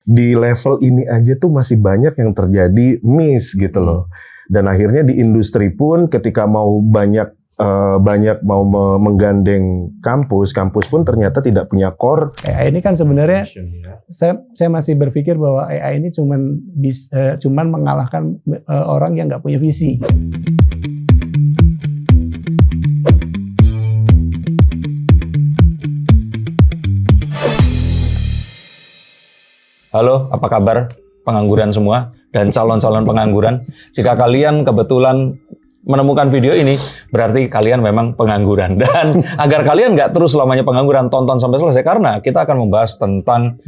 Di level ini aja tuh masih banyak yang terjadi miss gitu loh. Dan akhirnya di industri pun ketika mau banyak mau menggandeng kampus pun ternyata tidak punya core. AI ini kan sebenarnya saya masih berpikir bahwa AI ini cuman mengalahkan orang yang nggak punya visi. Halo, apa kabar pengangguran semua dan calon-calon pengangguran? Jika kalian kebetulan menemukan video ini, berarti kalian memang pengangguran. Dan agar kalian nggak terus selamanya pengangguran, tonton sampai selesai. Karena kita akan membahas tentang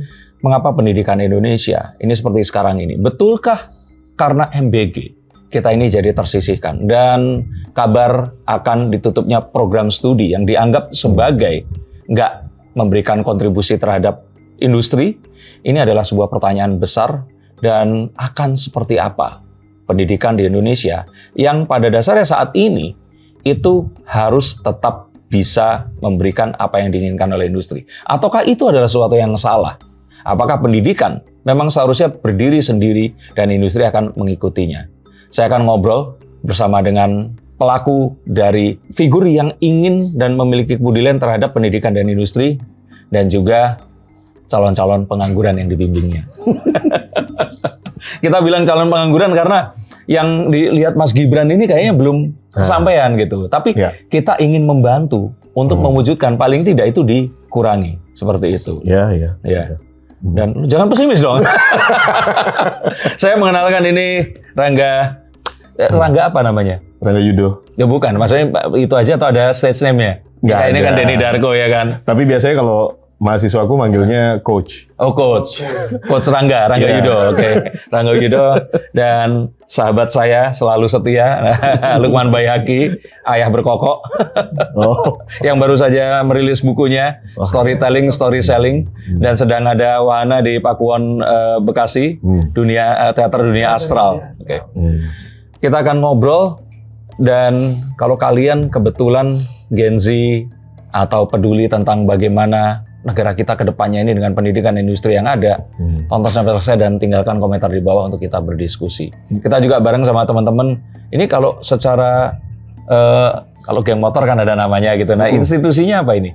mengapa pendidikan Indonesia ini seperti sekarang ini. Betulkah karena MBG kita ini jadi tersisihkan? Dan kabar akan ditutupnya program studi yang dianggap sebagai nggak memberikan kontribusi terhadap industri. Ini adalah sebuah pertanyaan besar dan akan seperti apa pendidikan di Indonesia yang pada dasarnya saat ini itu harus tetap bisa memberikan apa yang diinginkan oleh industri. Ataukah itu adalah sesuatu yang salah? Apakah pendidikan memang seharusnya berdiri sendiri dan industri akan mengikutinya? Saya akan ngobrol bersama dengan pelaku dari figur yang ingin dan memiliki kepedulian terhadap pendidikan dan industri dan juga calon-calon pengangguran yang dibimbingnya. Kita bilang calon pengangguran karena yang dilihat Mas Gibran ini kayaknya belum kesampaian gitu. Tapi kita ingin membantu untuk mewujudkan paling tidak itu dikurangi seperti itu. Iya. Dan jangan pesimis dong. Saya mengenalkan ini Rangga apa namanya? Rangga Yudo. Ya bukan, maksudnya itu aja atau ada stage name-nya? Nggak Ini ada. kan Denny Darko ya kan? Tapi biasanya kalau mahasiswaku manggilnya coach. Oh coach Rangga Yudo, oke. Rangga Yudo dan sahabat saya selalu setia, Lukman Bayhaqi, ayah berkokok, yang baru saja merilis bukunya Storytelling, Story Selling, dan sedang ada wahana di Pakuwon Bekasi, teater dunia astral. Oke. Kita akan ngobrol dan kalau kalian kebetulan Gen Z atau peduli tentang bagaimana negara kita ke depannya ini dengan pendidikan industri yang ada, tonton sampai selesai dan tinggalkan komentar di bawah untuk kita berdiskusi. Kita juga bareng sama teman-teman. Ini kalau secara kalau geng motor kan ada namanya gitu. Nah, institusinya apa ini?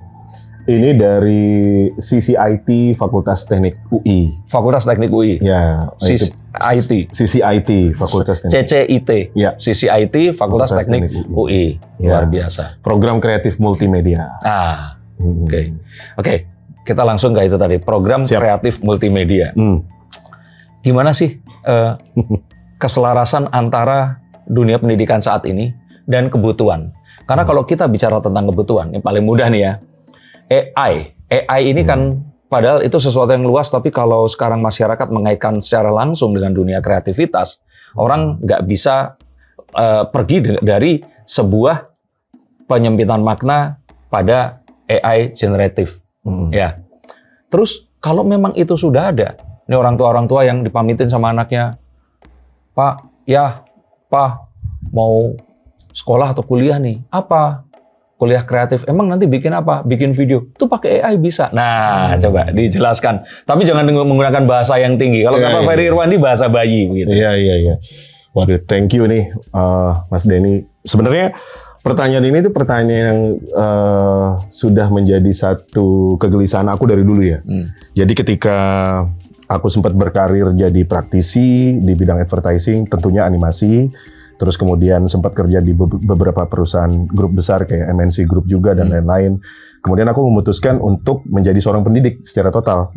Ini dari CCIT Fakultas Teknik UI. Fakultas Teknik UI. Ya, IT. CCIT Fakultas Teknik. CCIT. Ya. CCIT Fakultas Teknik UI. Luar biasa. Program kreatif multimedia. Oke. Kita langsung ke itu tadi, program kreatif multimedia. Gimana sih keselarasan antara dunia pendidikan saat ini dan kebutuhan? Karena kalau kita bicara tentang kebutuhan, yang paling mudah nih ya, AI ini kan padahal itu sesuatu yang luas, tapi kalau sekarang masyarakat mengaitkan secara langsung dengan dunia kreativitas, orang nggak bisa pergi dari sebuah penyempitan makna pada AI generatif. Ya. Terus kalau memang itu sudah ada, ini orang tua yang dipamitin sama anaknya, Pak, mau sekolah atau kuliah nih? Apa? Kuliah kreatif. Emang nanti bikin apa? Bikin video. Itu pakai AI bisa. Nah, coba dijelaskan. Tapi jangan menggunakan bahasa yang tinggi. Kalau kata Ferry Irwandi bahasa bayi begitu. Iya. Waduh, thank you nih Mas Denny. Sebenarnya pertanyaan ini tuh pertanyaan yang sudah menjadi satu kegelisahan aku dari dulu ya. Jadi ketika aku sempat berkarir jadi praktisi di bidang advertising, tentunya animasi, terus kemudian sempat kerja di beberapa perusahaan grup besar kayak MNC Group juga dan lain-lain. Kemudian aku memutuskan untuk menjadi seorang pendidik secara total.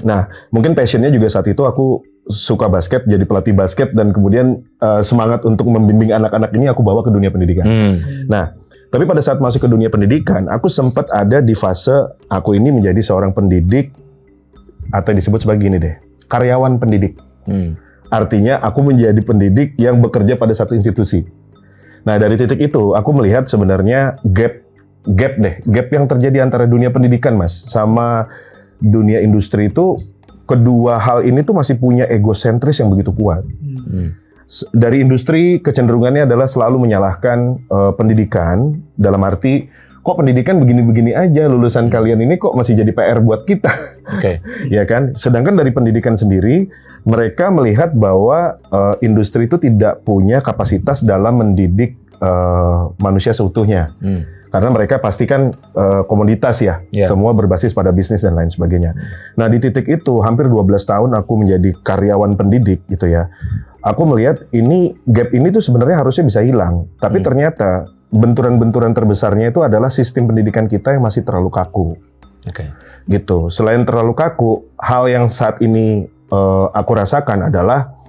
Nah, mungkin passionnya juga saat itu aku suka basket, jadi pelatih basket, dan kemudian semangat untuk membimbing anak-anak ini aku bawa ke dunia pendidikan. Nah, tapi pada saat masuk ke dunia pendidikan, aku sempat ada di fase aku ini menjadi seorang pendidik, atau disebut sebagai gini deh, karyawan pendidik. Artinya aku menjadi pendidik yang bekerja pada satu institusi. Nah, dari titik itu aku melihat sebenarnya gap yang terjadi antara dunia pendidikan, Mas, sama dunia industri itu. Kedua hal ini tuh masih punya egosentris yang begitu kuat. Dari industri kecenderungannya adalah selalu menyalahkan pendidikan, dalam arti kok pendidikan begini-begini aja, lulusan kalian ini kok masih jadi PR buat kita. Oke. Ya kan? Sedangkan dari pendidikan sendiri, mereka melihat bahwa industri itu tidak punya kapasitas dalam mendidik manusia seutuhnya. Karena mereka pastikan komoditas ya, semua berbasis pada bisnis dan lain sebagainya. Nah di titik itu, hampir 12 tahun aku menjadi karyawan pendidik gitu ya. Aku melihat gap ini tuh sebenarnya harusnya bisa hilang. Tapi ternyata benturan-benturan terbesarnya itu adalah sistem pendidikan kita yang masih terlalu kaku. Gitu. Selain terlalu kaku, hal yang saat ini aku rasakan adalah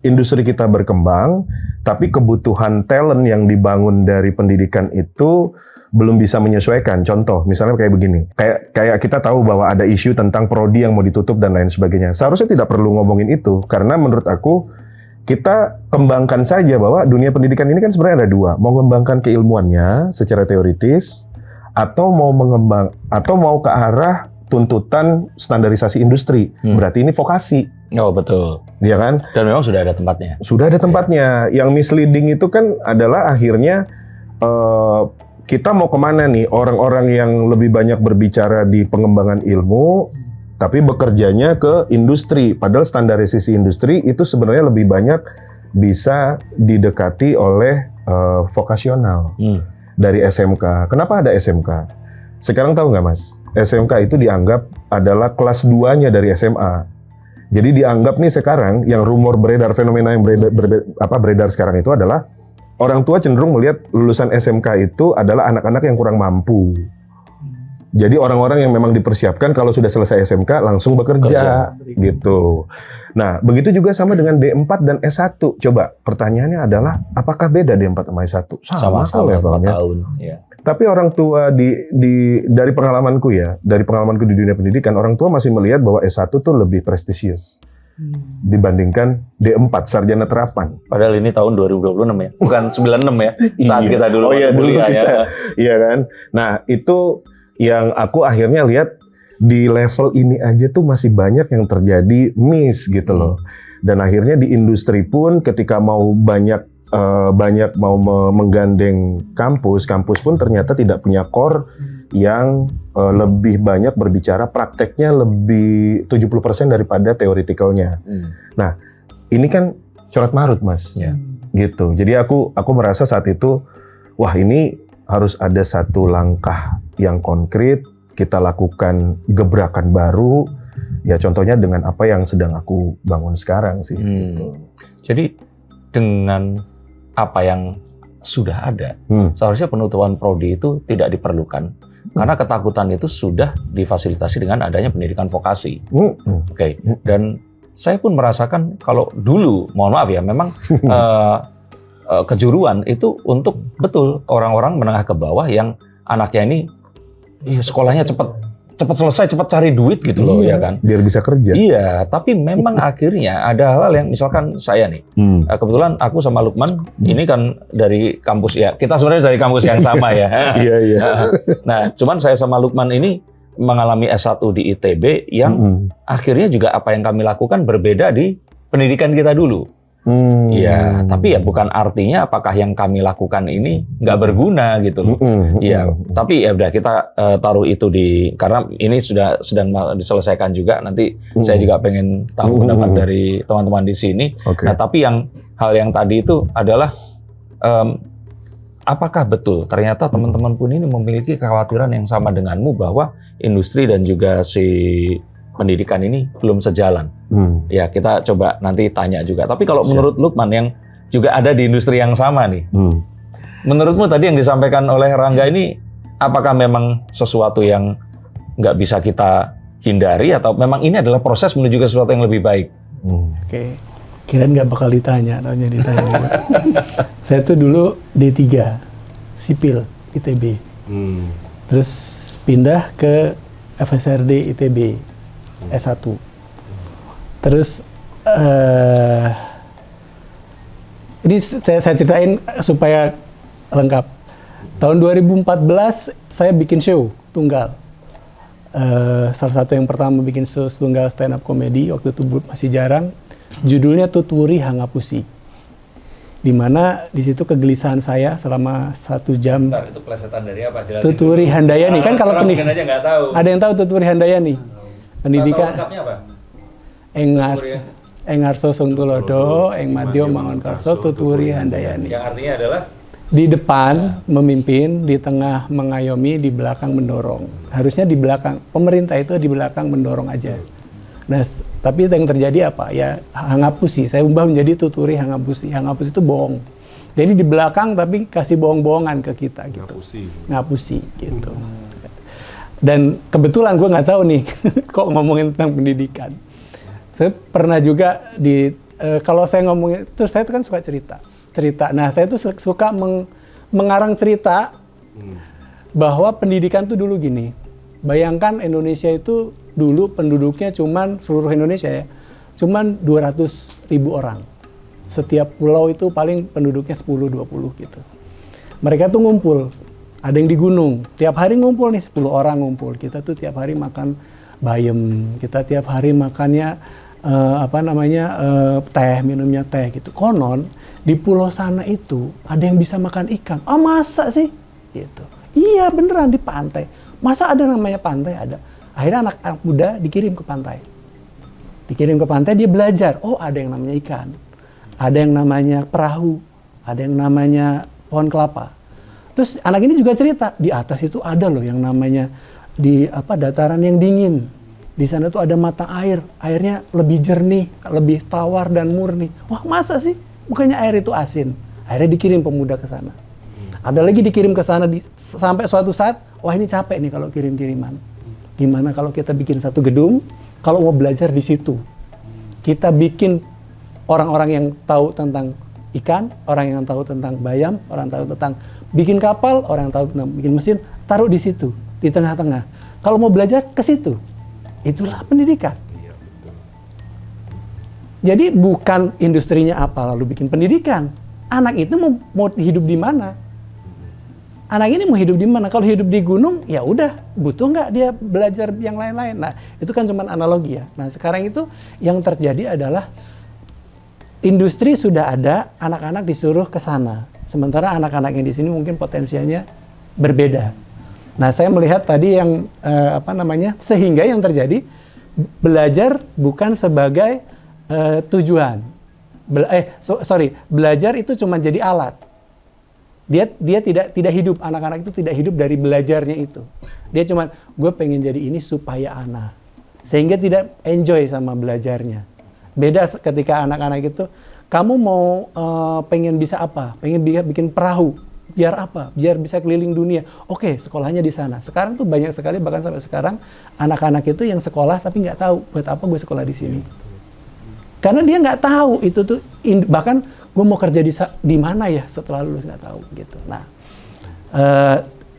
industri kita berkembang, tapi kebutuhan talent yang dibangun dari pendidikan itu belum bisa menyesuaikan. Contoh, misalnya kayak begini, kayak kita tahu bahwa ada isu tentang prodi yang mau ditutup dan lain sebagainya. Seharusnya tidak perlu ngomongin itu, karena menurut aku kita kembangkan saja bahwa dunia pendidikan ini kan sebenarnya ada dua, mau mengembangkan keilmuannya secara teoritis, atau mau ke arah tuntutan standarisasi industri. Berarti ini vokasi. Oh betul. Iya kan? Dan memang sudah ada tempatnya. Sudah ada tempatnya. Yang misleading itu kan adalah akhirnya kita mau kemana nih? Orang-orang yang lebih banyak berbicara di pengembangan ilmu, tapi bekerjanya ke industri. Padahal standarisasi industri itu sebenarnya lebih banyak bisa didekati oleh vokasional dari SMK. Kenapa ada SMK? Sekarang tahu nggak Mas? SMK itu dianggap adalah kelas 2-nya dari SMA. Jadi dianggap nih sekarang yang rumor beredar, fenomena yang beredar sekarang itu adalah orang tua cenderung melihat lulusan SMK itu adalah anak-anak yang kurang mampu. Jadi orang-orang yang memang dipersiapkan kalau sudah selesai SMK langsung bekerja gitu. Nah, begitu juga sama dengan D4 dan S1. Coba pertanyaannya adalah apakah beda D4 sama S1? Sama levelnya. 4 tahun, ya. Tapi orang tua dari pengalamanku di dunia pendidikan, orang tua masih melihat bahwa S1 tuh lebih prestisius dibandingkan D4 sarjana terapan. Padahal ini tahun 2026 ya, bukan 96 ya. Saat kita dulu kuliah ya. Iya kan. Nah, itu yang aku akhirnya lihat di level ini aja tuh masih banyak yang terjadi miss gitu loh. Dan akhirnya di industri pun ketika mau banyak mau menggandeng kampus pun ternyata tidak punya core yang lebih banyak berbicara prakteknya lebih 70% daripada teoretikalnya. Nah, ini kan coret marut Mas. Gitu. Jadi aku merasa saat itu wah ini harus ada satu langkah yang konkret, kita lakukan gebrakan baru. Ya contohnya dengan apa yang sedang aku bangun sekarang sih. Gitu. Jadi dengan apa yang sudah ada, seharusnya penutupan prodi itu tidak diperlukan karena ketakutan itu sudah difasilitasi dengan adanya pendidikan vokasi. Dan saya pun merasakan kalau dulu, mohon maaf ya, memang kejuruan itu untuk betul orang-orang menengah ke bawah yang anaknya ini sekolahnya cepat selesai, cepat cari duit gitu loh, ya kan? Biar bisa kerja. Iya, tapi memang akhirnya ada hal yang misalkan saya nih, kebetulan aku sama Lukman ini kan dari kampus ya, kita sebenarnya dari kampus yang sama ya. Iya. Nah, cuman saya sama Lukman ini mengalami S1 di ITB yang akhirnya juga apa yang kami lakukan berbeda di pendidikan kita dulu. Iya, tapi ya bukan artinya apakah yang kami lakukan ini nggak berguna gitu loh. Iya, tapi ya udah kita taruh itu karena ini sedang diselesaikan juga. Nanti saya juga pengen tahu pendapat dari teman-teman di sini. Nah, tapi hal yang tadi itu adalah apakah betul ternyata teman-teman pun ini memiliki kekhawatiran yang sama denganmu bahwa industri dan juga si pendidikan ini belum sejalan. Ya kita coba nanti tanya juga. Tapi kalau menurut Lukman yang juga ada di industri yang sama nih, menurutmu tadi yang disampaikan oleh Rangga ini, apakah memang sesuatu yang nggak bisa kita hindari atau memang ini adalah proses menuju ke sesuatu yang lebih baik? Oke, kirain nggak bakal ditanya, Saya tuh dulu D3, sipil ITB, terus pindah ke FSRD ITB. S1. Terus ini saya ceritain supaya lengkap. Tahun 2014 saya bikin show tunggal. Salah satu yang pertama bikin show tunggal stand up comedy, waktu itu masih jarang. Judulnya Tutwuri Hangapusi. Di mana di situ kegelisahan saya selama 1 jam. Bentar, itu plesetan dari apa? Jelasin Tuturi dulu. Handayani kan kalau Orang mungkin aja nggak tahu. ada yang tahu Tuturi Handayani? Pendidikan Lengkapnya apa? Engarso Sungtulodo, Eng Madyo Mangunkarso, Tuturi Handayani. Yang artinya adalah Di depan memimpin, di tengah mengayomi, di belakang mendorong. Harusnya di belakang, pemerintah itu di belakang mendorong aja. Nah, tapi yang terjadi apa? Ya Hangapusi, saya ubah menjadi Tuturi Hangapusi. Hangapusi itu bohong. Jadi di belakang tapi kasih bohong-bohongan ke kita gitu. Ngapusi gitu. Dan kebetulan gue nggak tahu nih kok ngomongin tentang pendidikan. Saya pernah juga kalau saya ngomongin itu, saya itu kan suka cerita. Nah, saya tuh suka mengarang cerita bahwa pendidikan tuh dulu gini. Bayangkan Indonesia itu dulu penduduknya seluruh Indonesia ya, cuman 200.000 orang. Setiap pulau itu paling penduduknya 10-20 gitu. Mereka tuh ngumpul, ada yang di gunung, tiap hari ngumpul nih 10 orang ngumpul. Kita tuh tiap hari makan bayam, kita tiap hari makannya teh, minumnya teh gitu. Konon di pulau sana itu ada yang bisa makan ikan. Oh masa sih? Gitu. Iya beneran di pantai. Masa ada namanya pantai? Ada. Akhirnya anak-anak muda dikirim ke pantai. Dikirim ke pantai, dia belajar. Oh ada yang namanya ikan. Ada yang namanya perahu. Ada yang namanya pohon kelapa. Terus anak ini juga cerita, di atas itu ada loh yang namanya dataran yang dingin. Di sana tuh ada mata air. Airnya lebih jernih, lebih tawar dan murni. Wah masa sih? Bukannya air itu asin. Akhirnya dikirim pemuda ke sana. Ada lagi dikirim ke sana sampai suatu saat, wah ini capek nih kalau kirim-kiriman. Gimana kalau kita bikin satu gedung, kalau mau belajar di situ. Kita bikin orang-orang yang tahu tentang ikan, orang yang tahu tentang bayam, orang tahu tentang bikin kapal, orang yang tahu tentang bikin mesin, taruh di situ, di tengah-tengah. Kalau mau belajar ke situ. Itulah pendidikan. Jadi bukan industrinya apa lalu bikin pendidikan. Anak itu mau hidup di mana? Anak ini mau hidup di mana? Kalau hidup di gunung, ya udah, butuh nggak dia belajar yang lain-lain? Nah, itu kan cuma analogi ya. Nah, sekarang itu yang terjadi adalah industri sudah ada, anak-anak disuruh ke sana. Sementara anak-anak yang di sini mungkin potensialnya berbeda. Nah, saya melihat tadi yang sehingga yang terjadi belajar bukan sebagai tujuan. Belajar itu cuma jadi alat. Dia tidak hidup, anak-anak itu tidak hidup dari belajarnya itu. Dia cuma, gue pengen jadi ini supaya anak. Sehingga tidak enjoy sama belajarnya. Beda ketika anak-anak itu, kamu mau pengen bisa apa? Pengen bikin perahu. Biar apa? Biar bisa keliling dunia. Oke, sekolahnya di sana. Sekarang tuh banyak sekali, bahkan sampai sekarang, anak-anak itu yang sekolah tapi nggak tahu buat apa gue sekolah di sini. Karena dia nggak tahu itu tuh, bahkan gue mau kerja di mana ya setelah lulus nggak tahu gitu. Nah,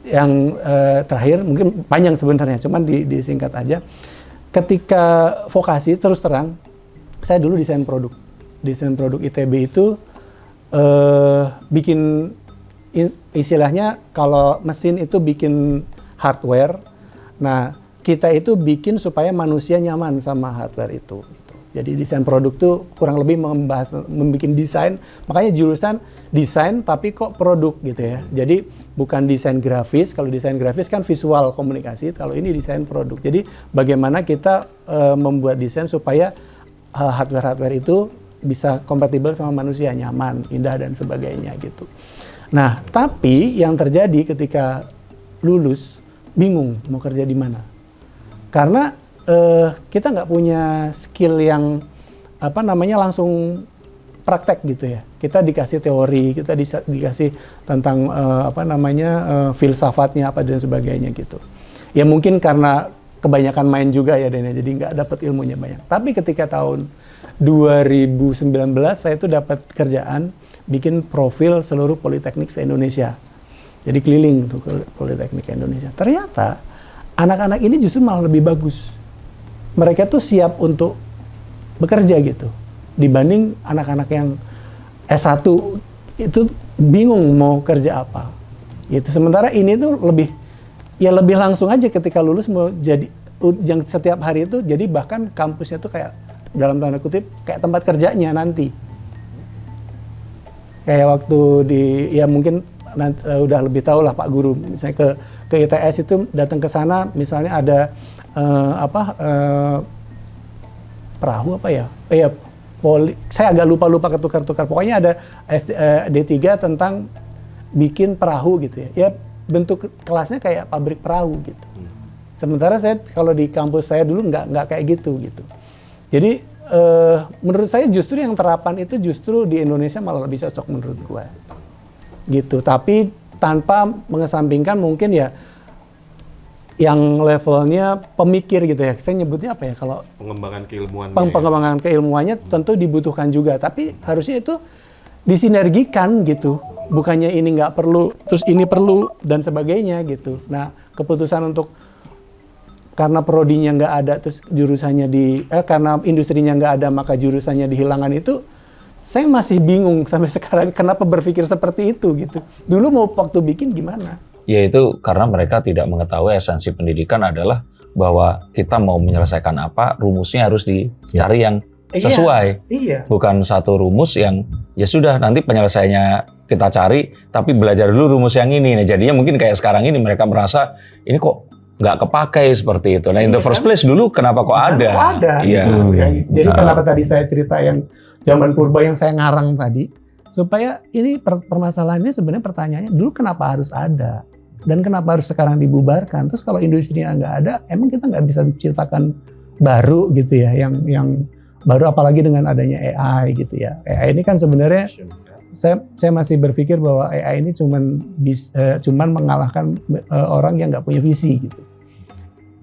yang terakhir mungkin panjang sebenarnya, cuman disingkat aja. Ketika vokasi terus terang, saya dulu desain produk ITB itu bikin istilahnya kalau mesin itu bikin hardware. Nah, kita itu bikin supaya manusia nyaman sama hardware itu. Jadi desain produk tuh kurang lebih membuat desain, makanya jurusan desain tapi kok produk gitu ya. Jadi bukan desain grafis, kalau desain grafis kan visual komunikasi, kalau ini desain produk. Jadi bagaimana kita membuat desain supaya hardware itu bisa kompatibel sama manusia, nyaman, indah dan sebagainya gitu. Nah, tapi yang terjadi ketika lulus bingung mau kerja di mana. Karena kita nggak punya skill yang langsung praktek gitu ya. Kita dikasih teori, kita dikasih tentang filsafatnya apa dan sebagainya gitu. Ya mungkin karena kebanyakan main juga ya Dena, jadi nggak dapat ilmunya banyak. Tapi ketika tahun 2019 saya tuh dapat kerjaan bikin profil seluruh politeknik se-Indonesia. Jadi keliling tuh ke politeknik Indonesia. Ternyata anak-anak ini justru malah lebih bagus. Mereka tuh siap untuk bekerja gitu. Dibanding anak-anak yang S1 itu bingung mau kerja apa. Gitu. Sementara ini tuh lebih langsung aja ketika lulus mau jadi yang setiap hari itu, jadi bahkan kampusnya tuh kayak dalam tanda kutip kayak tempat kerjanya nanti. Kayak waktu ya mungkin nanti, udah lebih tahu lah Pak Guru, misalnya ke ITS itu datang ke sana, misalnya ada perahu apa ya? Saya agak lupa ketukar-tukar. Pokoknya ada D3 tentang bikin perahu gitu ya. Ya bentuk kelasnya kayak pabrik perahu gitu. Sementara saya kalau di kampus saya dulu nggak kayak gitu. Jadi menurut saya justru yang terapan itu justru di Indonesia malah lebih cocok menurut gua. Gitu. Tapi tanpa mengesampingkan mungkin ya yang levelnya pemikir gitu ya. Saya nyebutnya apa ya kalau Pengembangan keilmuan. pengembangan keilmuannya tentu dibutuhkan juga, tapi harusnya itu disinergikan gitu. Bukannya ini nggak perlu, terus ini perlu dan sebagainya gitu. Nah, keputusan untuk karena prodinya nggak ada, terus jurusannya karena industrinya nggak ada maka jurusannya dihilangkan itu, saya masih bingung sampai sekarang kenapa berpikir seperti itu gitu. Dulu mau waktu bikin gimana? Yaitu karena mereka tidak mengetahui esensi pendidikan adalah bahwa kita mau menyelesaikan apa, rumusnya harus dicari yang sesuai. Iya. Bukan satu rumus yang ya sudah nanti penyelesaiannya kita cari, tapi belajar dulu rumus yang ini. Nah, jadinya mungkin kayak sekarang ini mereka merasa ini kok nggak kepakai seperti itu. Nah, in the first place dulu kenapa kok ada? Kok ada? Iya. Jadi kenapa tadi saya cerita yang zaman purba yang saya ngarang tadi, supaya ini permasalahannya sebenarnya pertanyaannya dulu kenapa harus ada dan kenapa harus sekarang dibubarkan. Terus kalau industrinya nggak ada, emang kita nggak bisa menciptakan baru gitu ya, yang baru apalagi dengan adanya AI gitu ya. AI ini kan sebenarnya saya masih berpikir bahwa AI ini cuman mengalahkan orang yang nggak punya visi gitu.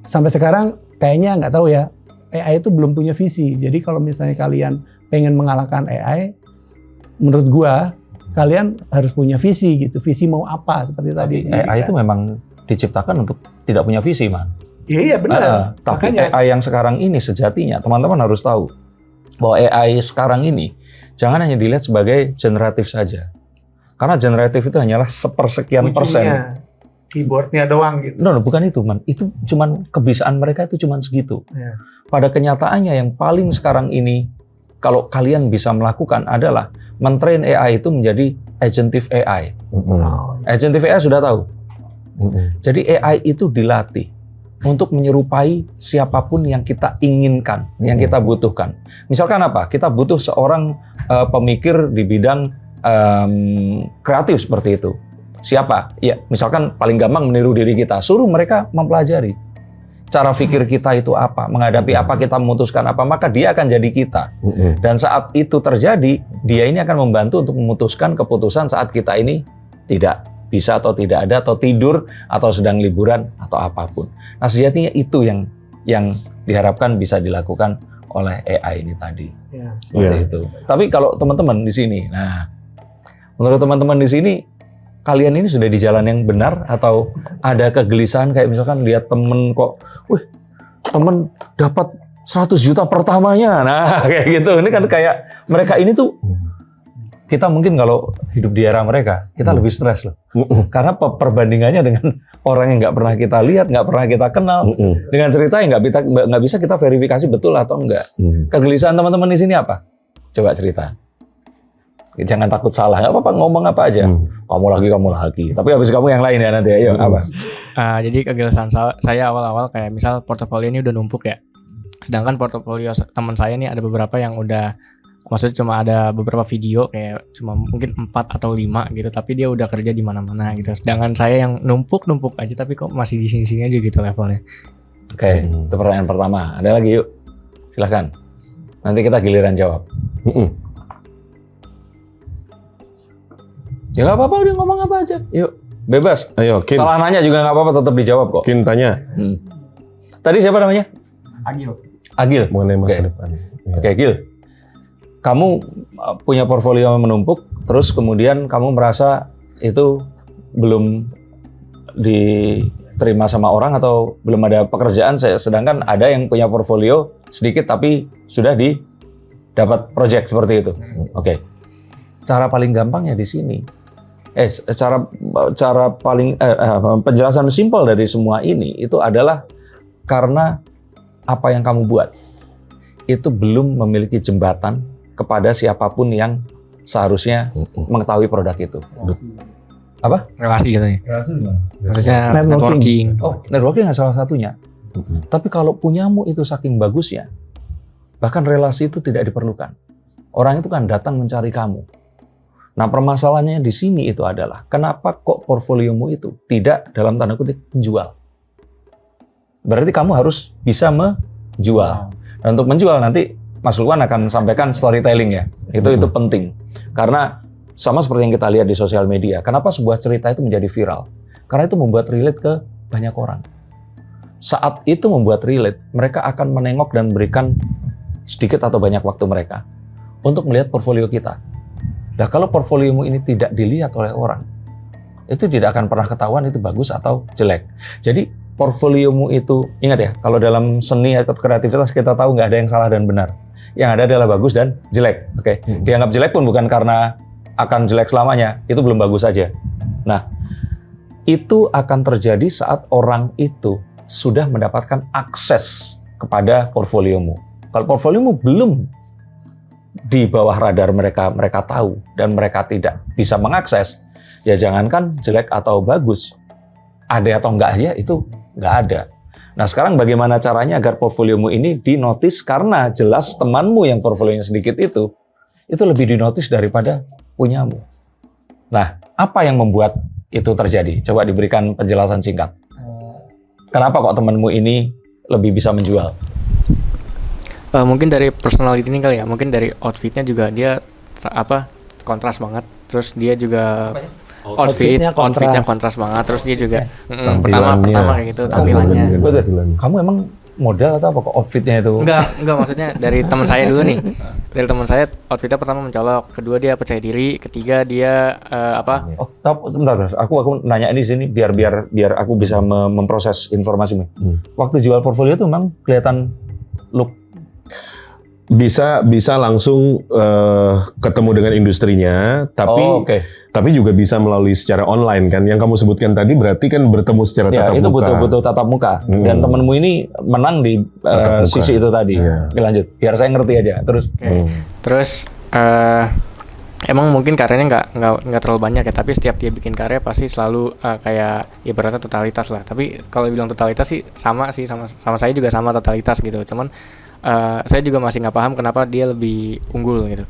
Sampai sekarang kayaknya nggak tahu ya, AI itu belum punya visi. Jadi kalau misalnya kalian pengen mengalahkan AI, menurut gua kalian harus punya visi gitu. Visi mau apa seperti tadi. AI itu memang diciptakan untuk tidak punya visi, Man. Iya benar. Tapi Makanya, AI yang sekarang ini sejatinya teman-teman harus tahu bahwa AI sekarang ini jangan hanya dilihat sebagai generatif saja. Karena generatif itu hanyalah sepersekian persen. Keyboardnya doang gitu. No, bukan itu, Man. Itu cuman kebiasaan mereka itu cuman segitu. Ya. Pada kenyataannya yang paling sekarang ini kalau kalian bisa melakukan adalah mentrain AI itu menjadi agentive AI. Agentive AI sudah tahu. Jadi AI itu dilatih untuk menyerupai siapapun yang kita inginkan, yang kita butuhkan. Misalkan apa? Kita butuh seorang pemikir di bidang kreatif seperti itu. Siapa? Ya, misalkan paling gampang meniru diri kita. Suruh mereka mempelajari cara pikir kita itu apa, menghadapi apa, kita memutuskan apa, maka dia akan jadi kita. Dan saat itu terjadi, dia ini akan membantu untuk memutuskan keputusan saat kita ini tidak bisa atau tidak ada, atau tidur, atau sedang liburan, atau apapun. Nah, sejatinya itu yang diharapkan bisa dilakukan oleh AI ini tadi. Seperti itu. Tapi kalau teman-teman di sini, nah, menurut teman-teman di sini, kalian ini sudah di jalan yang benar atau ada kegelisahan kayak misalkan lihat temen kok, wih, temen dapat 100 juta pertamanya, nah kayak gitu. Ini kan kayak mereka ini tuh, kita mungkin kalau hidup di era mereka, kita lebih stres loh. Karena perbandingannya dengan orang yang nggak pernah kita lihat, nggak pernah kita kenal, dengan cerita yang nggak bisa kita verifikasi betul atau enggak. Kegelisahan teman-teman di sini apa? Coba cerita. Jangan takut salah, nggak apa-apa, ngomong apa aja. Kamu lagi. Tapi habis kamu yang lain ya nanti, ayo apa? Jadi kegelisahan saya awal-awal kayak misal portofolio ini udah numpuk ya. Sedangkan portofolio teman saya nih ada beberapa yang udah, maksudnya cuma ada beberapa video kayak cuma mungkin 4 atau 5 gitu, tapi dia udah kerja di mana-mana gitu. Sedangkan saya yang numpuk aja tapi kok masih di sini-sini aja gitu levelnya. Oke, itu pertanyaan pertama. Ada lagi, yuk. Silahkan. Nanti kita giliran jawab. Ya nggak apa-apa, udah ngomong apa aja. Yuk, bebas. Ayo, Kin. Salah nanya juga nggak apa-apa, tetap dijawab kok. Kin tanya. Tadi siapa namanya? Agil. Mengenai masa Oke. depan. Oke, Gil. Kamu punya portfolio yang menumpuk, terus kemudian kamu merasa itu belum diterima sama orang atau belum ada pekerjaan, sedangkan ada yang punya portfolio sedikit tapi sudah dapat project seperti itu. Oke. Cara paling gampangnya di sini, cara paling penjelasan simpel dari semua ini itu adalah karena apa yang kamu buat itu belum memiliki jembatan kepada siapapun yang seharusnya mengetahui produk itu. Apa? Relasi jatuhnya. Relasi gimana? Maksudnya Networking. networking. Oh, networking nggak salah satunya. Tapi kalau punyamu itu saking bagusnya, bahkan relasi itu tidak diperlukan. Orang itu kan datang mencari kamu. Nah, permasalahannya di sini itu adalah kenapa kok portfoliomu itu tidak dalam tanda kutip menjual. Berarti kamu harus bisa menjual. Dan untuk menjual nanti Mas Lukman akan sampaikan storytelling ya. Itu penting. Karena sama seperti yang kita lihat di sosial media. Kenapa sebuah cerita itu menjadi viral? Karena itu membuat relate ke banyak orang. Saat itu membuat relate, mereka akan menengok dan berikan sedikit atau banyak waktu mereka untuk melihat portfolio kita. Nah, kalau portfoliomu ini tidak dilihat oleh orang, itu tidak akan pernah ketahuan itu bagus atau jelek. Jadi portfoliomu itu, ingat ya, kalau dalam seni atau kreativitas kita tahu nggak ada yang salah dan benar. Yang ada adalah bagus dan jelek. Oke, dianggap jelek pun bukan karena akan jelek selamanya, itu belum bagus saja. Nah, itu akan terjadi saat orang itu sudah mendapatkan akses kepada portfoliomu. Kalau portfoliomu belum di bawah radar mereka tahu dan mereka tidak bisa mengakses, ya jangankan jelek atau bagus, ada atau enggak aja itu enggak ada. Nah, sekarang bagaimana caranya agar portfoliomu ini dinotis, karena jelas temanmu yang portfolionya sedikit itu lebih dinotis daripada punyamu. Nah, apa yang membuat itu terjadi? Coba diberikan penjelasan singkat. Kenapa kok temanmu ini lebih bisa menjual? Mungkin dari personality ini kali ya, mungkin dari outfitnya juga dia kontras banget, terus dia juga outfitnya kontras banget, terus dia juga pertama kayak gitu tampilannya. Kamu emang modal atau apa kok outfitnya itu? Enggak maksudnya dari teman saya dulu nih. Dari teman saya outfitnya pertama mencolok, kedua dia percaya diri, ketiga dia Oh, bentar, aku nanya ini sini biar aku bisa memproses informasimu. Waktu jual portfolio itu memang kelihatan look bisa langsung ketemu dengan industrinya, tapi juga bisa melalui secara online kan. Yang kamu sebutkan tadi berarti kan bertemu secara tatap muka. Ya, itu betul-betul tatap muka. Dan temenmu ini menang di sisi itu tadi. Oke, lanjut. Biar saya ngerti aja. Terus. Terus emang mungkin karyanya nggak terlalu banyak ya, tapi setiap dia bikin karya pasti selalu kayak ibaratnya totalitas lah. Tapi kalau bilang totalitas sih sama saya juga sama totalitas gitu. Cuman saya juga masih nggak paham kenapa dia lebih unggul gitu.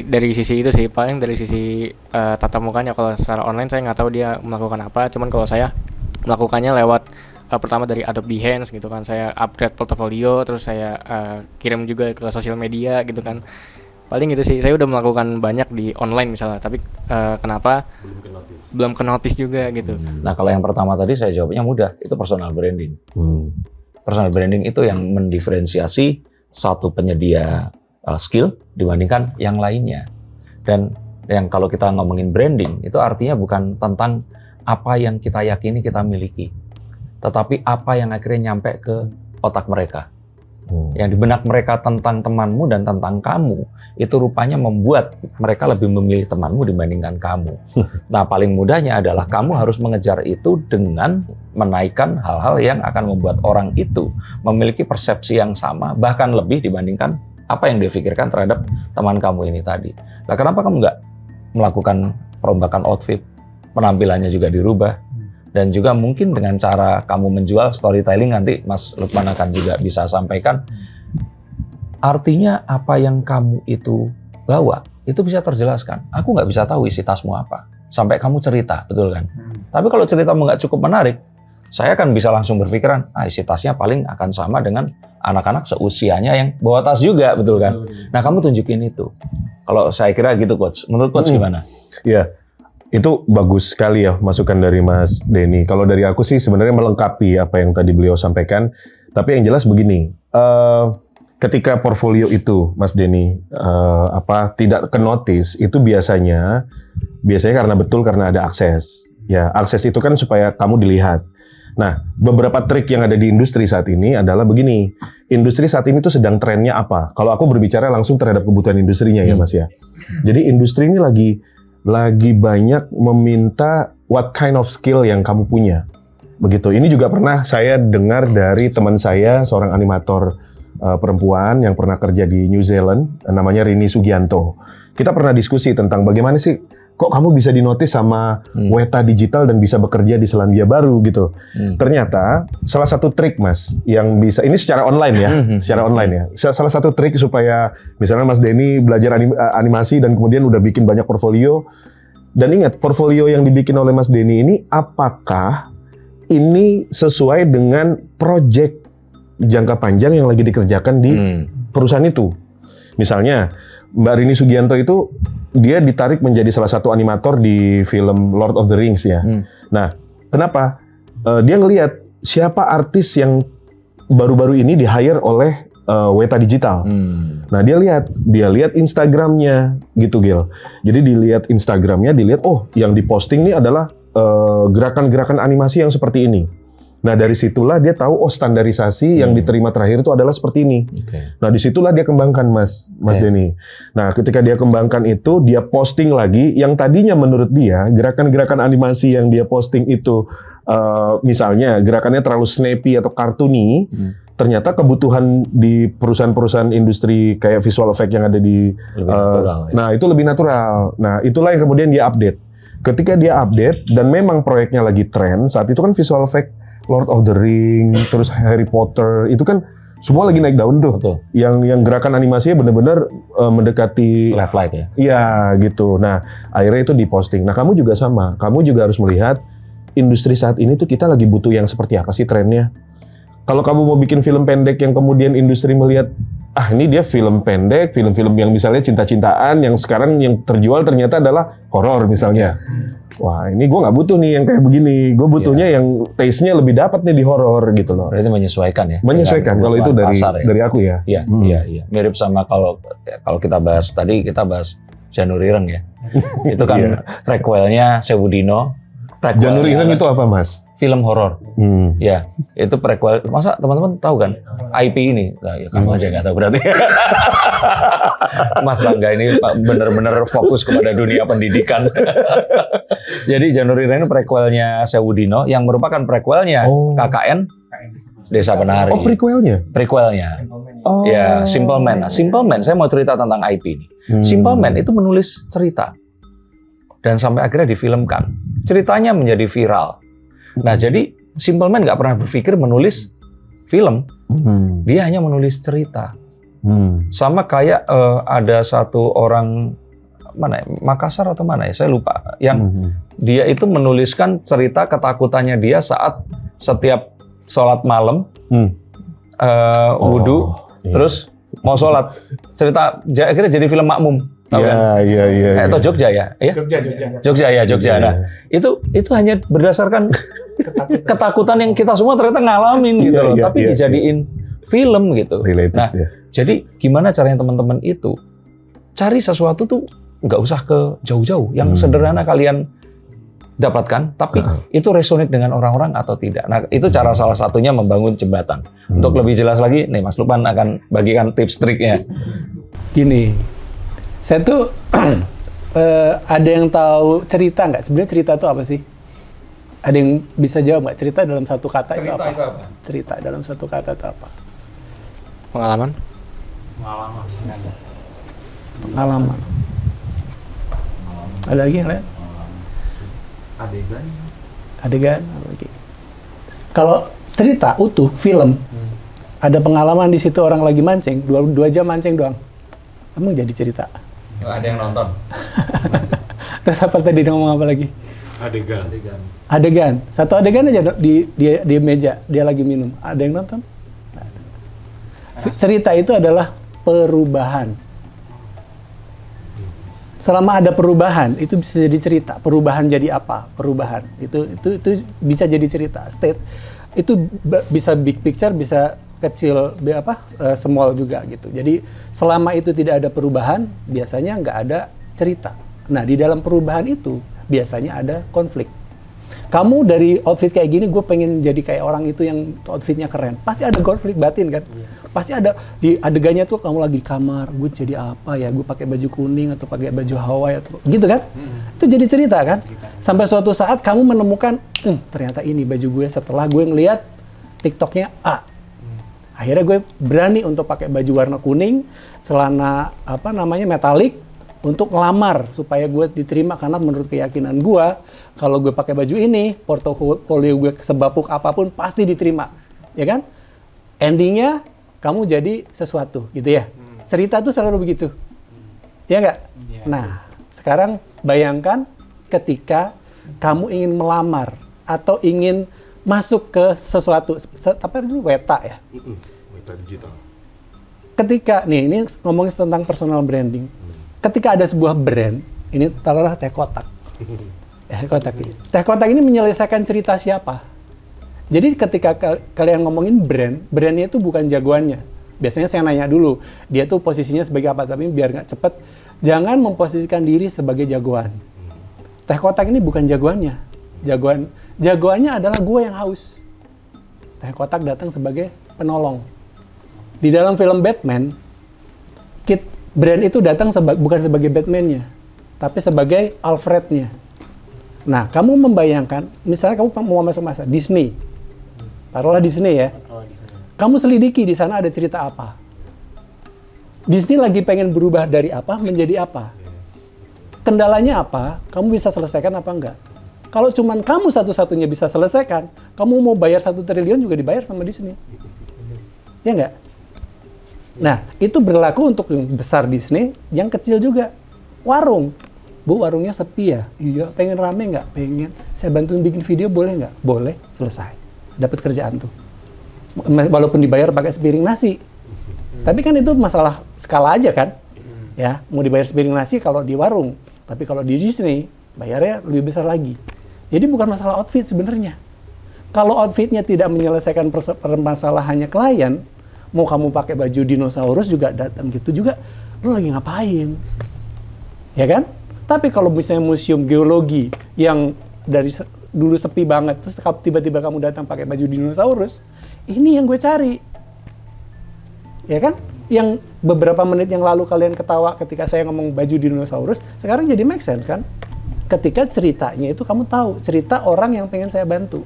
Dari sisi itu sih, paling dari sisi tatap mukanya. Kalau secara online saya nggak tahu dia melakukan apa. Cuman kalau saya melakukannya lewat pertama dari Adobe Behance gitu kan, saya upgrade portofolio, terus saya kirim juga ke sosial media gitu kan. Paling gitu sih, saya udah melakukan banyak di online misalnya, tapi kenapa belum ke notice juga gitu. Nah, kalau yang pertama tadi saya jawabnya mudah, itu personal branding. Personal branding itu yang mendiferensiasi satu penyedia skill dibandingkan yang lainnya. Dan yang kalau kita ngomongin branding, itu artinya bukan tentang apa yang kita yakini kita miliki, tetapi apa yang akhirnya nyampe ke otak mereka. Yang di benak mereka tentang temanmu dan tentang kamu, itu rupanya membuat mereka lebih memilih temanmu dibandingkan kamu. Nah, paling mudahnya adalah kamu harus mengejar itu dengan menaikkan hal-hal yang akan membuat orang itu memiliki persepsi yang sama, bahkan lebih dibandingkan apa yang dia pikirkan terhadap teman kamu ini tadi. Nah, kenapa kamu nggak melakukan perombakan outfit, penampilannya juga dirubah? Dan juga mungkin dengan cara kamu menjual storytelling, nanti Mas Lukman akan juga bisa sampaikan. Artinya apa yang kamu itu bawa, itu bisa terjelaskan. Aku nggak bisa tahu isi tasmu apa, sampai kamu cerita, betul kan? Tapi kalau ceritamu nggak cukup menarik, saya akan bisa langsung berpikiran, isi tasnya paling akan sama dengan anak-anak seusianya yang bawa tas juga, betul kan? Nah, kamu tunjukin itu. Kalau saya kira gitu, Coach. Menurut Coach gimana? Iya. Itu bagus sekali ya masukan dari Mas Denny. Kalau dari aku sih sebenarnya melengkapi apa yang tadi beliau sampaikan. Tapi yang jelas begini, ketika portfolio itu, Mas Denny, tidak ke-notice, itu biasanya karena ada akses. Ya, akses itu kan supaya kamu dilihat. Nah, beberapa trik yang ada di industri saat ini adalah begini. Industri saat ini tuh sedang trennya apa? Kalau aku berbicara langsung terhadap kebutuhan industrinya ya, Mas ya. Jadi industri ini lagi banyak meminta what kind of skill yang kamu punya. Begitu. Ini juga pernah saya dengar dari teman saya, seorang animator perempuan yang pernah kerja di New Zealand, namanya Rini Sugianto. kita pernah diskusi tentang bagaimana sih kok kamu bisa dinotis sama Weta Digital dan bisa bekerja di Selandia Baru gitu. Ternyata salah satu trik Mas yang bisa, ini secara online ya, secara online ya. Salah satu trik supaya misalnya Mas Denny belajar animasi dan kemudian udah bikin banyak portfolio. Dan ingat, portfolio yang dibikin oleh Mas Denny ini apakah ini sesuai dengan project jangka panjang yang lagi dikerjakan di perusahaan itu. Misalnya Mbak Rini Sugianto itu dia ditarik menjadi salah satu animator di film Lord of the Rings ya. Nah, kenapa? Dia ngelihat siapa artis yang baru-baru ini di-hire oleh Weta Digital. Nah, dia lihat Instagramnya gitu, Gil. Jadi dilihat Instagramnya, dilihat oh yang diposting ini adalah gerakan-gerakan animasi yang seperti ini. Nah, dari situlah dia tahu, oh standarisasi yang diterima terakhir itu adalah seperti ini. Nah, disitulah dia kembangkan Mas Denny. Nah, ketika dia kembangkan itu, dia posting lagi yang tadinya menurut dia, gerakan-gerakan animasi yang dia posting itu, misalnya gerakannya terlalu snappy atau cartoony, ternyata kebutuhan di perusahaan-perusahaan industri kayak visual effect yang ada di... Nah, itu lebih natural. Nah, itulah yang kemudian dia update. Ketika dia update, dan memang proyeknya lagi tren, saat itu kan visual effect Lord of the Ring, terus Harry Potter, itu kan semua lagi naik daun tuh. Betul. Yang gerakan animasinya benar-benar mendekati Life like ya. Iya gitu. Nah, akhirnya itu diposting. Nah, kamu juga sama. Kamu juga harus melihat industri saat ini tuh kita lagi butuh yang seperti apa sih trennya. Kalau kamu mau bikin film pendek yang kemudian industri melihat, ini dia film pendek, film-film yang misalnya cinta-cintaan, yang sekarang yang terjual ternyata adalah horor misalnya. Wah, ini gue nggak butuh nih yang kayak begini. Gue butuhnya yang taste-nya lebih dapat nih di horor gitu loh. Berarti menyesuaikan ya? Menyesuaikan. Kalau itu dari pasar, ya? dari aku ya. Iya. Mirip sama kalau kita bahas tadi, kita bahas Janur Ireng ya. Itu kan prequelnya Sewudino. Janur Ireng itu apa, Mas? Film horor. Ya, itu prequel. Masa teman-teman tahu kan IP ini? Nah, ya kamu aja nggak tahu berarti. Mas Rangga ini benar-benar fokus kepada dunia pendidikan. Jadi Janur Ireng ini prequelnya Sewudino yang merupakan prequelnya KKN Desa Penari. Oh, prequelnya? Prequelnya. Oh. Ya, Simple Man. Nah, Simple Man, saya mau cerita tentang IP ini. Simple Man itu menulis cerita. Dan sampai akhirnya difilmkan. Ceritanya menjadi viral. Nah, jadi Simple Man nggak pernah berpikir menulis film. Dia hanya menulis cerita. Sama kayak ada satu orang, mana ya, Makassar atau mana ya, saya lupa. Yang dia itu menuliskan cerita ketakutannya dia saat setiap sholat malam, wudhu, terus mau sholat. Cerita akhirnya jadi film Makmum. Iya. Atau Jogja ya? Jogja. Nah, itu hanya berdasarkan ketakutan yang kita semua ternyata ngalamin gitu loh. Tapi dijadiin film gitu. Nah, jadi gimana caranya teman-teman itu cari sesuatu tuh nggak usah ke jauh-jauh, yang sederhana kalian dapatkan, tapi itu resonate dengan orang-orang atau tidak. Nah, itu cara salah satunya membangun jembatan. Untuk lebih jelas lagi, nih Mas Lukman akan bagikan tips triknya. Gini, saya tuh ada yang tahu cerita nggak? Sebenarnya cerita itu apa sih? Ada yang bisa jawab nggak? Cerita dalam satu kata itu apa? Cerita dalam satu kata itu apa? Pengalaman. Ada lagi yang lain? Adegan. Apa lagi? Kalau cerita utuh, film, ada pengalaman di situ orang lagi mancing, 2 jam mancing doang. Emang jadi cerita. Ada yang nonton. Terus apa tadi ngomong apa lagi? Adegan. Satu adegan aja di meja, dia lagi minum. Ada yang nonton? Cerita itu adalah perubahan. Selama ada perubahan, itu bisa jadi cerita. Perubahan jadi apa? Perubahan. Itu bisa jadi cerita. State itu bisa big picture, bisa kecil, small juga gitu. Jadi selama itu tidak ada perubahan, biasanya nggak ada cerita. Nah, di dalam perubahan itu biasanya ada konflik. Kamu dari outfit kayak gini, gue pengen jadi kayak orang itu yang outfitnya keren. Pasti ada konflik batin kan? Pasti ada di adegannya tuh kamu lagi di kamar, gue jadi apa ya? Gue pakai baju kuning atau pakai baju Hawaii atau gitu kan? Itu jadi cerita kan? Sampai suatu saat kamu menemukan, ternyata ini baju gue setelah gue ngeliat TikToknya A. Akhirnya gue berani untuk pakai baju warna kuning, celana metalik, untuk ngelamar supaya gue diterima karena menurut keyakinan gue kalau gue pakai baju ini portofolio gue sebapuk apapun pasti diterima, ya kan? Endingnya kamu jadi sesuatu gitu ya. Cerita tuh selalu begitu, ya nggak? Nah sekarang bayangkan ketika kamu ingin melamar atau ingin masuk ke sesuatu, apa dulu Weta ya? Weta digital. Ketika nih ini ngomongin tentang personal branding. Ketika ada sebuah brand, ini taruhlah teh kotak. Teh kotak ini. Teh kotak ini menyelesaikan cerita siapa? Jadi ketika kalian ngomongin brandnya itu bukan jagoannya. Biasanya saya nanya dulu, dia tuh posisinya sebagai apa, tapi biar nggak cepet, jangan memposisikan diri sebagai jagoan. Teh kotak ini bukan jagoannya. Jagoannya adalah gue yang haus. Teh kotak datang sebagai penolong. Di dalam film Batman, brand itu datang bukan sebagai Batman-nya, tapi sebagai Alfred-nya. Nah, kamu membayangkan, misalnya kamu mau masuk masa Disney, taruhlah Disney ya. Kamu selidiki di sana ada cerita apa. Disney lagi pengen berubah dari apa menjadi apa. Kendalanya apa, kamu bisa selesaikan apa enggak. Kalau cuman kamu satu-satunya bisa selesaikan, kamu mau bayar 1 triliun juga dibayar sama Disney. Ya enggak? Nah, itu berlaku untuk yang besar Disney, yang kecil juga. Warung. Bu, warungnya sepi ya? Iya. Pengen rame nggak? Pengen. Saya bantuin bikin video, boleh nggak? Boleh. Selesai. Dapat kerjaan tuh. Walaupun dibayar pakai sepiring nasi. Tapi kan itu masalah skala aja kan? Ya, mau dibayar sepiring nasi kalau di warung. Tapi kalau di Disney, bayarnya lebih besar lagi. Jadi bukan masalah outfit sebenarnya. Kalau outfitnya tidak menyelesaikan permasalahannya klien, mau kamu pakai baju dinosaurus juga datang gitu juga, lo lagi ngapain? Ya kan? Tapi kalau misalnya museum geologi yang dari dulu sepi banget, terus tiba-tiba kamu datang pakai baju dinosaurus, ini yang gue cari. Ya kan? Yang beberapa menit yang lalu kalian ketawa ketika saya ngomong baju dinosaurus, sekarang jadi make sense kan? Ketika ceritanya itu kamu tahu, cerita orang yang pengen saya bantu.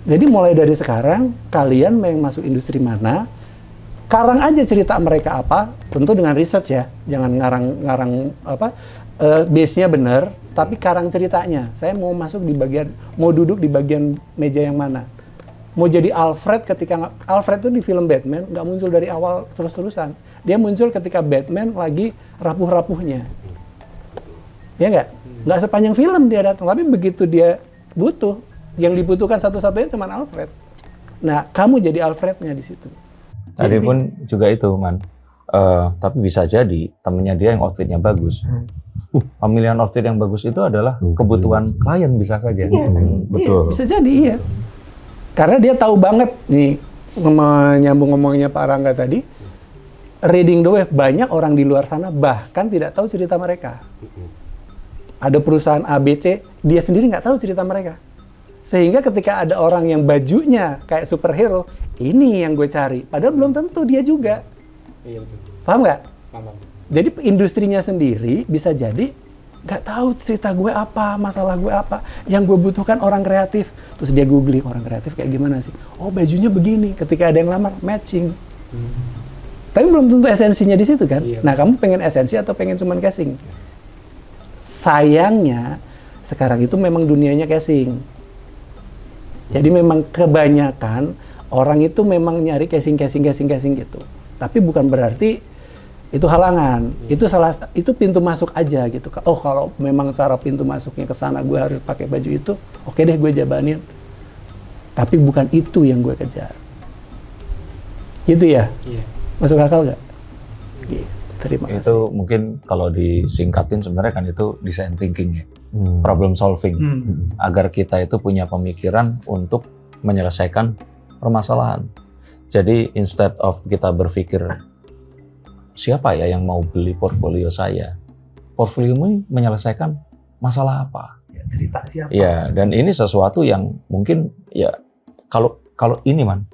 Jadi mulai dari sekarang, kalian mau masuk industri mana, karang aja cerita mereka apa, tentu dengan research ya, jangan ngarang apa, base-nya benar, tapi karang ceritanya. Saya mau masuk di bagian, mau duduk di bagian meja yang mana. Mau jadi Alfred ketika, Alfred itu di film Batman, nggak muncul dari awal terus-terusan. Dia muncul ketika Batman lagi rapuh-rapuhnya. Ya nggak? Nggak sepanjang film dia datang, tapi begitu dia butuh, yang dibutuhkan satu-satunya cuma Alfred. Nah, kamu jadi Alfrednya di situ. Tadi pun juga itu, Man. Tapi bisa jadi temennya dia yang outfitnya bagus. Pemilihan outfit yang bagus itu adalah kebutuhan klien bisa saja. Iya, betul. Iya, bisa jadi iya. Karena dia tahu banget nih, menyambung ngomongnya Pak Rangga tadi, reading the wave, banyak orang di luar sana bahkan tidak tahu cerita mereka. Ada perusahaan ABC, dia sendiri nggak tahu cerita mereka. Sehingga ketika ada orang yang bajunya kayak superhero, ini yang gue cari. Padahal belum tentu dia juga. Iya betul. Paham nggak? Paham. Jadi industrinya sendiri bisa jadi nggak tahu cerita gue apa, masalah gue apa. Yang gue butuhkan orang kreatif. Terus dia googling orang kreatif kayak gimana sih? Oh bajunya begini. Ketika ada yang lamar, matching. Tapi belum tentu esensinya di situ kan? Iya. Nah kamu pengen esensi atau pengen cuman casing? Sayangnya sekarang itu memang dunianya casing. Jadi memang kebanyakan orang itu memang nyari casing gitu. Tapi bukan berarti itu halangan. Itu pintu masuk aja gitu. Oh kalau memang cara pintu masuknya ke sana gue harus pakai baju itu, oke deh gue jabanin. Tapi bukan itu yang gue kejar. Gitu ya? Iya. Masuk akal nggak? Gitu. Terima kasih. Itu mungkin kalau disingkatin sebenarnya kan itu design thinking ya. Problem solving. Agar kita itu punya pemikiran untuk menyelesaikan permasalahan. Jadi instead of kita berpikir siapa ya yang mau beli portfolio saya? Portfoliomu ini menyelesaikan masalah apa? Ya, cerita siapa? Ya, dan ini sesuatu yang mungkin ya kalau ini Man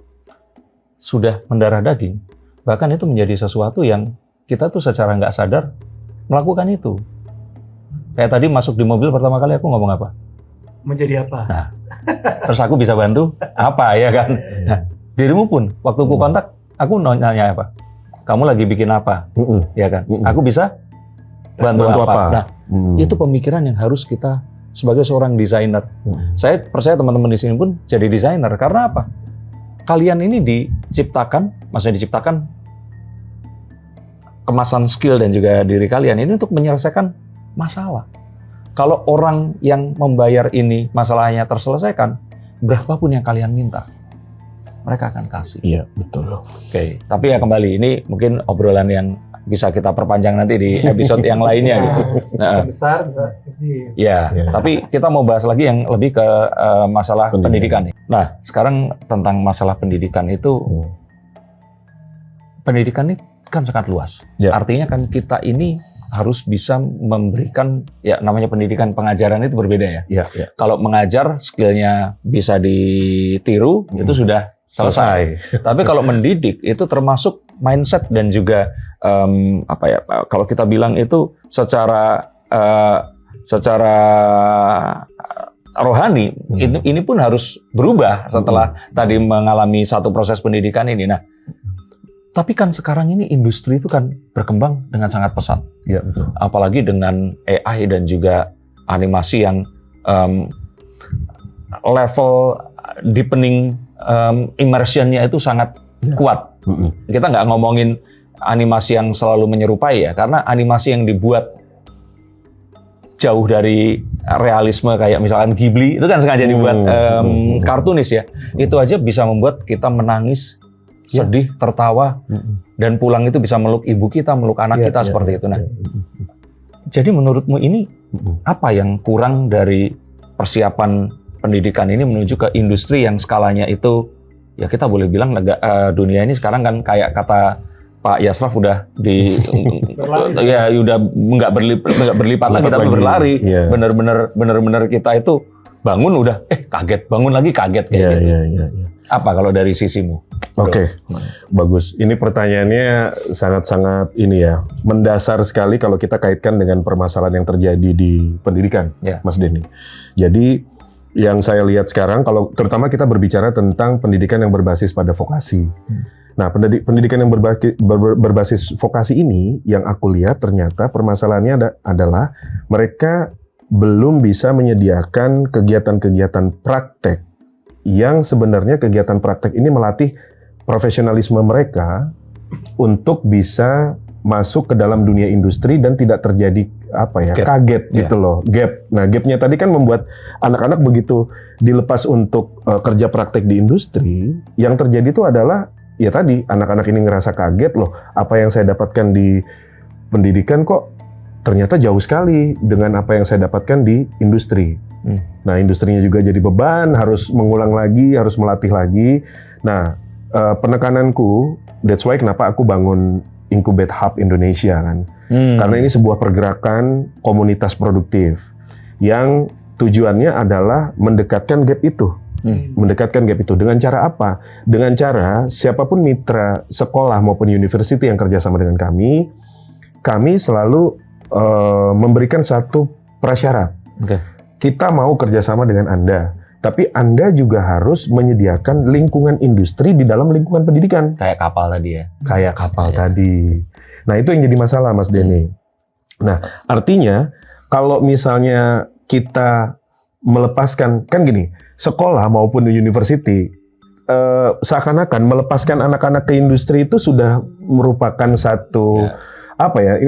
sudah mendarah daging, bahkan itu menjadi sesuatu yang kita tuh secara nggak sadar melakukan itu. Kayak tadi masuk di mobil pertama kali aku ngomong apa? Menjadi apa? Nah, terus aku bisa bantu apa ya kan? Nah, dirimu pun waktu aku kontak, aku nanya apa? kamu lagi bikin apa, ya kan? Aku bisa bantu apa? Nah, itu pemikiran yang harus kita sebagai seorang desainer. Saya percaya teman-teman di sini pun jadi desainer karena apa? Kalian ini maksudnya diciptakan kemasan skill dan juga diri kalian ini untuk menyelesaikan masalah. Kalau orang yang membayar ini masalahnya terselesaikan, berapapun yang kalian minta, mereka akan kasih. Iya, betul. Oke, tapi ya kembali ini mungkin obrolan yang bisa kita perpanjang nanti di episode yang lainnya gitu. Nah, Besar, bisa kecil. ya, tapi kita mau bahas lagi yang lebih ke masalah pendidikan nih. Nah, sekarang tentang masalah pendidikan itu, pendidikan ini kan sangat luas. Ya. Artinya kan kita ini harus bisa memberikan, ya namanya pendidikan pengajaran itu berbeda ya. Iya, iya. Kalau mengajar skillnya bisa ditiru, itu sudah selesai. Tapi kalau mendidik itu termasuk mindset dan juga kalau kita bilang itu secara rohani ini pun harus berubah setelah tadi mengalami satu proses pendidikan ini. Nah, tapi kan sekarang ini industri itu kan berkembang dengan sangat pesat. Iya, betul. Apalagi dengan AI dan juga animasi yang level deepening immersion-nya itu sangat kuat. Kita nggak ngomongin animasi yang selalu menyerupai ya, karena animasi yang dibuat jauh dari realisme kayak misalkan Ghibli itu kan sengaja dibuat kartunis ya. Itu aja bisa membuat kita menangis, sedih, tertawa, dan pulang itu bisa meluk ibu kita, meluk anak kita seperti itu. Nah, jadi menurutmu ini apa yang kurang dari persiapan pendidikan ini menuju ke industri yang skalanya itu, ya kita boleh bilang dunia ini sekarang kan kayak kata Pak Yasraf udah ya udah nggak berlipat lagi tapi berlari. Yeah. Bener-bener kita itu bangun udah kaget, bangun lagi kaget kayak gitu. Apa kalau dari sisimu? Oke, bagus. Ini pertanyaannya sangat-sangat ini ya, mendasar sekali kalau kita kaitkan dengan permasalahan yang terjadi di pendidikan, Mas Denny. Jadi yang saya lihat sekarang, kalau terutama kita berbicara tentang pendidikan yang berbasis pada vokasi. Nah, pendidikan yang berbasis vokasi ini, yang aku lihat ternyata permasalahannya adalah mereka belum bisa menyediakan kegiatan-kegiatan praktek yang sebenarnya kegiatan praktek ini melatih profesionalisme mereka untuk bisa masuk ke dalam dunia industri dan tidak terjadi kaget gitu loh, gap. Nah, gapnya tadi kan membuat anak-anak begitu dilepas untuk kerja praktek di industri, yang terjadi itu adalah ya tadi anak-anak ini ngerasa kaget loh, apa yang saya dapatkan di pendidikan kok ternyata jauh sekali dengan apa yang saya dapatkan di industri. Nah, industrinya juga jadi beban, harus mengulang lagi, harus melatih lagi. Nah, penekananku, that's why kenapa aku bangun Incubate Hub Indonesia kan. Karena ini sebuah pergerakan komunitas produktif yang tujuannya adalah mendekatkan gap itu. Mendekatkan gap itu dengan cara apa? Dengan cara siapapun mitra sekolah maupun university yang kerjasama dengan kami selalu memberikan satu prasyarat. Kita mau kerjasama dengan Anda, tapi Anda juga harus menyediakan lingkungan industri di dalam lingkungan pendidikan. Kayak kapal tadi ya? Kayak kapal tadi. Nah, itu yang jadi masalah, Mas Denny. Nah, artinya kalau misalnya kita melepaskan, kan gini, sekolah maupun university seakan-akan melepaskan anak-anak ke industri itu sudah merupakan satu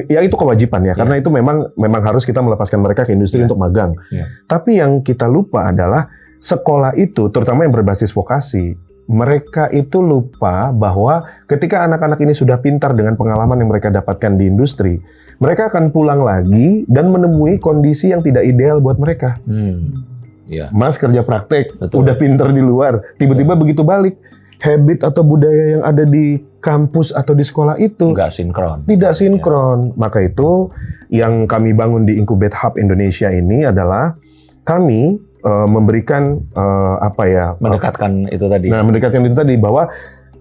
ya itu kewajiban ya, karena itu memang harus kita melepaskan mereka ke industri untuk magang. Tapi yang kita lupa adalah sekolah itu, terutama yang berbasis vokasi, mereka itu lupa bahwa ketika anak-anak ini sudah pintar dengan pengalaman yang mereka dapatkan di industri, mereka akan pulang lagi dan menemui kondisi yang tidak ideal buat mereka. Mas kerja praktek, udah pintar di luar, tiba-tiba begitu balik, habit atau budaya yang ada di kampus atau di sekolah itu tidak sinkron. Maka itu yang kami bangun di Incubate Hub Indonesia ini adalah kami memberikan mendekatkan itu tadi. Nah, mendekatkan itu tadi bahwa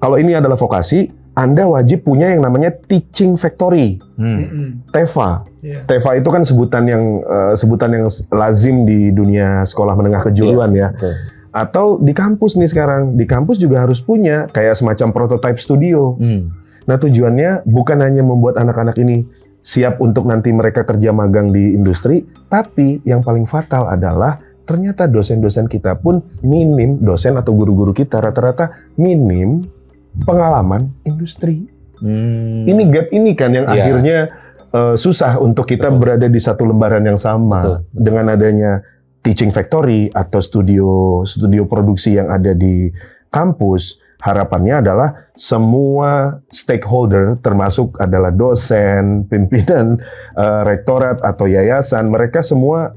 kalau ini adalah vokasi, Anda wajib punya yang namanya teaching factory, TEFA. TEFA itu kan sebutan yang lazim di dunia sekolah menengah kejuruan ya. Atau di kampus nih sekarang, di kampus juga harus punya kayak semacam prototype studio. Nah tujuannya bukan hanya membuat anak-anak ini siap untuk nanti mereka kerja magang di industri, tapi yang paling fatal adalah ternyata dosen-dosen kita pun minim, dosen atau guru-guru kita rata-rata minim pengalaman industri. Ini gap ini kan yang akhirnya susah untuk kita berada di satu lembaran yang sama. Dengan adanya teaching factory atau studio produksi yang ada di kampus, harapannya adalah semua stakeholder termasuk adalah dosen, pimpinan, rektorat atau yayasan, mereka semua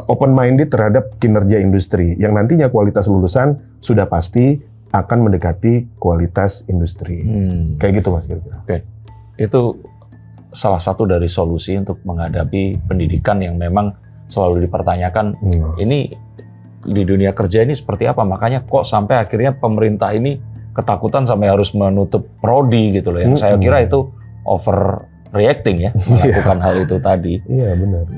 open minded terhadap kinerja industri yang nantinya kualitas lulusan sudah pasti akan mendekati kualitas industri. Kayak gitu Mas kira-kira. Oke. Itu salah satu dari solusi untuk menghadapi pendidikan yang memang selalu dipertanyakan. Ini di dunia kerja ini seperti apa? Makanya kok sampai akhirnya pemerintah ini ketakutan sampai harus menutup prodi gitu loh. Yang saya kira itu overreacting ya, melakukan hal itu tadi. Iya, benar.